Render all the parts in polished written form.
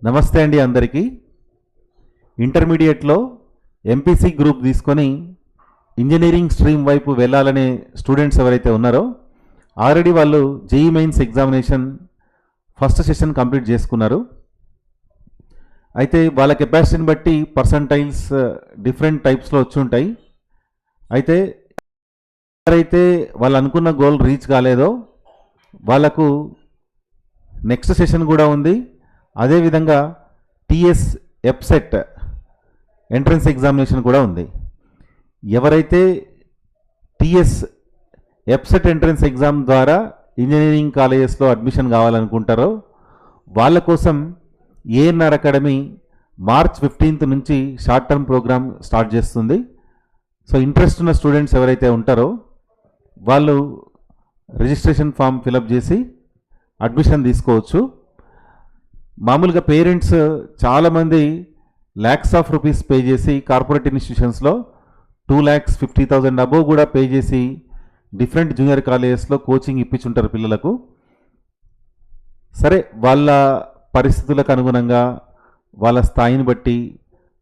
నమస్తే అండి అందరికీ. ఇంటర్మీడియట్లో ఎంపీసీ గ్రూప్ తీసుకొని ఇంజనీరింగ్ స్ట్రీమ్ వైపు వెళ్ళాలనే స్టూడెంట్స్ ఎవరైతే ఉన్నారో ఆల్రెడీ వాళ్ళు JEE mains examination first session complete చేసుకున్నారు. అయితే వాళ్ళ కెపాసిటీని బట్టి పర్సంటైల్స్ డిఫరెంట్ టైప్స్లో వచ్చి ఉంటాయి. అయితే ఎవరైతే వాళ్ళు అనుకున్న గోల్ రీచ్ కాలేదో వాళ్ళకు నెక్స్ట్ సెషన్ కూడా ఉంది. అదేవిధంగా టీఎస్ ఎప్సెట్ ఎంట్రన్స్ ఎగ్జామినేషన్ కూడా ఉంది. ఎవరైతే టీఎస్ ఎప్సెట్ ఎంట్రన్స్ ఎగ్జామ్ ద్వారా ఇంజనీరింగ్ కాలేజెస్లో అడ్మిషన్ కావాలనుకుంటారో వాళ్ళ కోసం ఏఎన్ఆర్ అకాడమీ మార్చ్ 15th నుంచి షార్ట్ టర్మ్ ప్రోగ్రామ్ స్టార్ట్ చేస్తుంది. సో ఇంట్రెస్ట్ ఉన్న స్టూడెంట్స్ ఎవరైతే ఉంటారో వాళ్ళు రిజిస్ట్రేషన్ ఫామ్ ఫిలప్ చేసి అడ్మిషన్ తీసుకోవచ్చు. మామూలుగా పేరెంట్స్ చాలామంది ల్యాక్స్ ఆఫ్ రూపీస్ పే చేసి కార్పొరేట్ ఇన్స్టిట్యూషన్స్లో 2,50,000 అబోవ్ కూడా పే చేసి డిఫరెంట్ జూనియర్ కాలేజెస్లో కోచింగ్ ఇప్పించుంటారు పిల్లలకు. సరే, వాళ్ళ పరిస్థితులకు అనుగుణంగా వాళ్ళ స్థాయిని బట్టి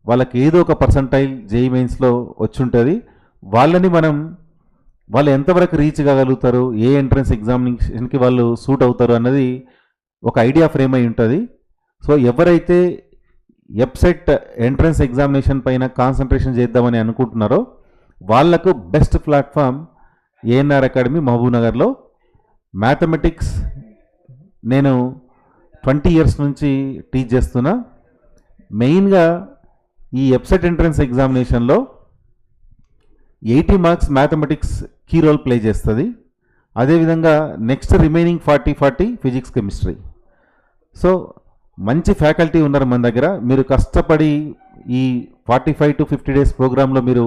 వాళ్ళకి ఏదో ఒక పర్సంటైల్ జేఈ మెయిన్స్లో వచ్చుంటుంది. వాళ్ళు ఎంతవరకు రీచ్ కాగలుగుతారు, ఏ ఎంట్రన్స్ ఎగ్జామినేషన్కి వాళ్ళు సూట్ అవుతారు అన్నది ఒక ఐడియా ఫ్రేమ్ అయి ఉంటుంది. సో ఎవరైతే ఎప్సెట్ ఎంట్రన్స్ ఎగ్జామినేషన్ పైన కాన్సన్ట్రేషన్ చేద్దామని అనుకుంటున్నారో వాళ్లకు బెస్ట్ ప్లాట్ఫామ్ ఏఎన్ఆర్ అకాడమీ మహబూబ్నగర్లో. మ్యాథమెటిక్స్ నేను 20 years నుంచి టీచ్ చేస్తున్నా. మెయిన్గా ఈ ఎప్సెట్ ఎంట్రన్స్ ఎగ్జామినేషన్లో 80 marks mathematics key role play చేస్తుంది. అదేవిధంగా next remaining 40 physics chemistry. So మంచి ఫ్యాకల్టీ ఉన్నారు మన దగ్గర. మీరు కష్టపడి ఈ 45 to 50 days ప్రోగ్రాంలో మీరు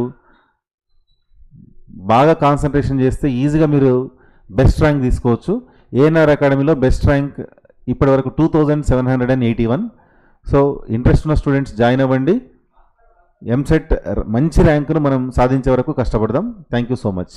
బాగా కాన్సన్ట్రేషన్ చేస్తే ఈజీగా మీరు బెస్ట్ ర్యాంక్ తీసుకోవచ్చు. ఏఎన్ఆర్ అకాడమీలో బెస్ట్ ర్యాంక్ ఇప్పటివరకు 2781. సో ఇంట్రెస్ట్ ఉన్న స్టూడెంట్స్ జాయిన్ అవ్వండి. ఎంసెట్ మంచి ర్యాంకును మనం సాధించే వరకు కష్టపడదాం. Thank you so much.